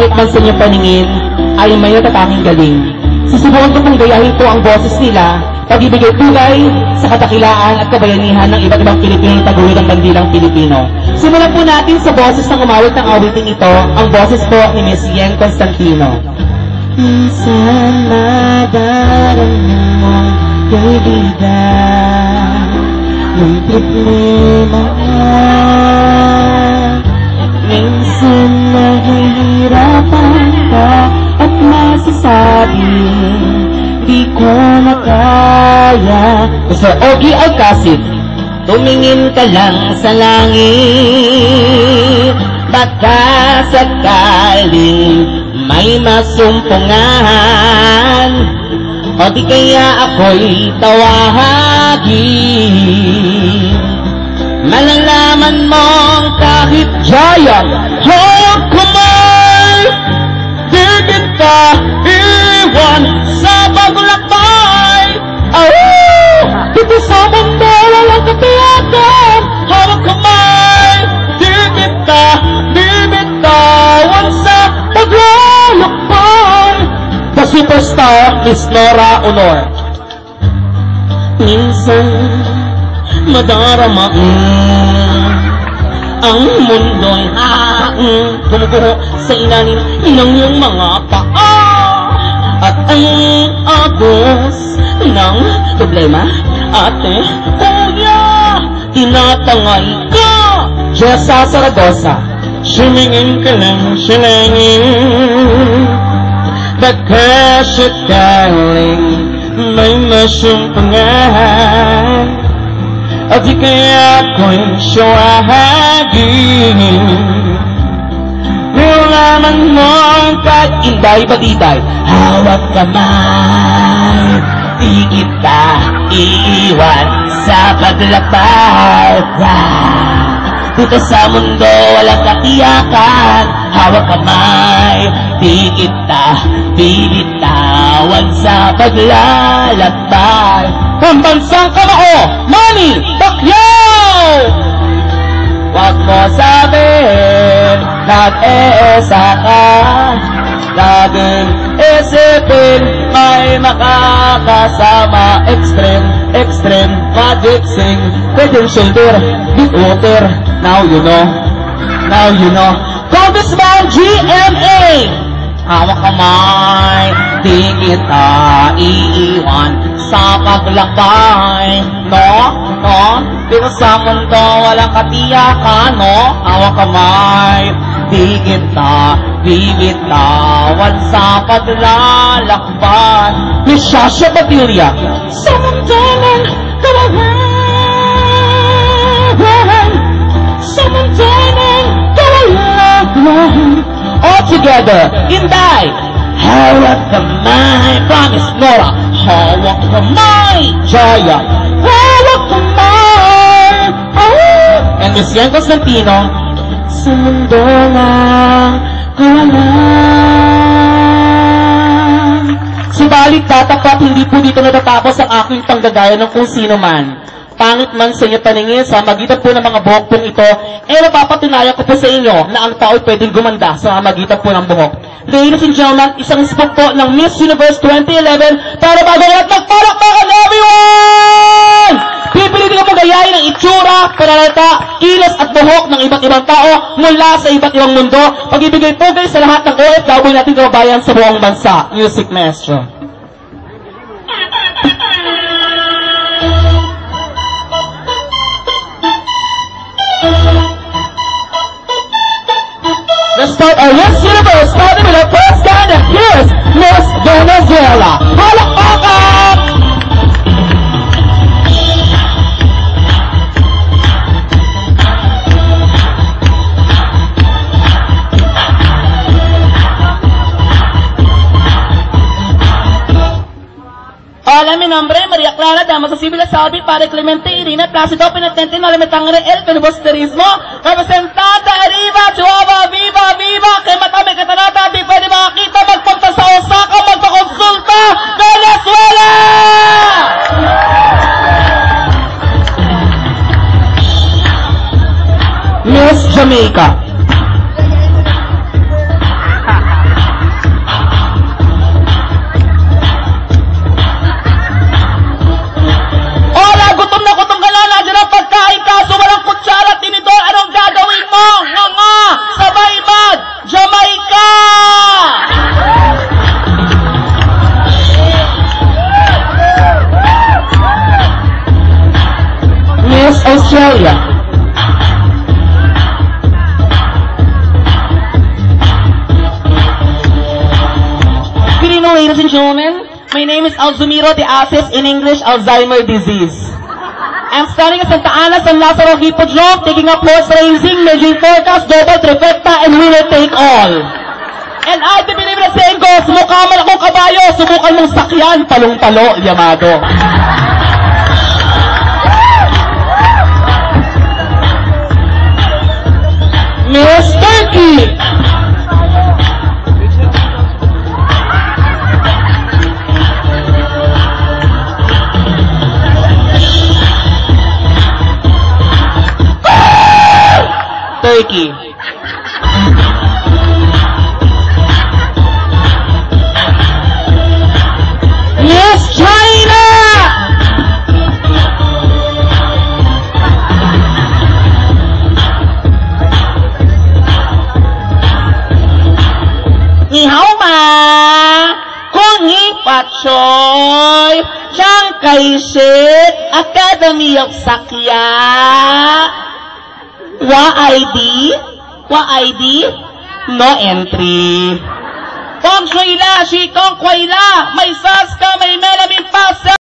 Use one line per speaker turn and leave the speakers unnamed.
pangit man sa inyong paningin, ay may natataking galing. Susubukan ko pong gayahin po ang boses nila, pagbibigay tugay sa kadakilaan at kabayanihan ng iba't ibang Pilipino na taguyod ang bandilang Pilipino. Simulan po natin sa boses ng umawit ng awiting ito, ang boses po ni Miss Yen Constantino.
Minsan madarama mong kaibigan, may problema ka. Minsan nahihirapan ka at masasabi, di ko na kaya.
Mr. Ogie Alcacid,
tumingin ka lang sa langit, baka sakaling may masumpungan, o di kaya ako'y tawagin. Malalaman mong kahit
Giant,
hawak kamay, di kita iwan sa paglakbay. Dito sa mundo walang katiyakan, hawak kamay, di kita bibitawan sa paglalakbay.
the superstar, Miss Nora Honor.
Minsan madarama ang mundo'y tumutuho sa ilalim ng iyong mga paa, at ang agos ng problema, ate, kuya, tinatangay ka.
Jessa Saragosa,
Sumingin ka lang sa langit, baka sakaling may masumpangan, at di kaya ako'y siyawagin. Nalaman mo kahit
Inday Badiday,
hawak kamay, di kita iiwan sa paglakbay. Dito sa mundo walang katiyakan, hawak kamay, di kita bibitawan sa paglalakbay.
Pambansang Kamao, Manny Pacquiao!
Huwag mo sabihin, nag-eesa ka, laging isipin, may makakasama. Extreme, magic sing, pwedeng shoulder, big water. Now you know.
Congressman GMA,
Hawak kamay, di kita iiwan sa paglakbay. No, dito sa mundo walang katiyakan, no? Hawak kamay, di kita bibitawan sa paglalakbay.
Miss Shasha Padilla,
Sa mundo ng kawalan, sa mundo ng kawalan,
all together, Inday,
hawak kamay, promise Nora, hawak kamay,
Jaya,
hawak kamay,
and Miss Yen Constantino,
sa mundo ng kawalan.
subalit tatapat hindi po dito natatapos ang aking panggagaya ng kung sino man. Pangit man sa inyo paningin, sa magitan po ng mga buhok pong ito, napapatunayan ko po sa inyo na ang tao'y pwedeng gumanda sa magitan po ng buhok. Ladies and gentlemen, isang spot po ng Miss Universe 2011 para bago lahat magpalakpakan everyone! Pipilitin ko po gayahin ang itsura, pananalita, kilos at buhok ng iba't ibang tao mula sa iba't ibang mundo, pag-ibigay pugay sa lahat ng OFW nating kababayan sa buong bansa. Music Maestro. Let's start our Miss Universe, starting with our first candidate. Here's Miss Venezuela. Palakpakan!
Hola, mi nombre es María Clara, dama sa Civil Saudi, Padre Clemente Irina, Plácido Penitente, no le metangre el filibusterismo, representante arriba, Chihuahua, viva, viva, que matame katanata, di pwede makakita, magpunta sa Osaka, magpakonsulta, Venezuela!
Miss Jamaica. Australia.
Good evening, ladies and gentlemen. My name is Alzumiro de Asis, in English, Alzheimer disease. I'm standing at Santa Ana, San Lazaro Hippodrome, taking up horse racing, measuring forecast, double, trifecta, and winner take all. And I do believe in the saying goes, mukha man akong kabayo, subukan mong sakyan, palong-palo, Yamado.
Miss Turkey. Turkey. Miss China.
Ni hao ma, Kung hi Pachoy, Chiang Kai-shek, Academy of Sakya. Wa ID, no entry. Kong Shuila, Shikong Kwaila, may Saska, may Melamin Pasa.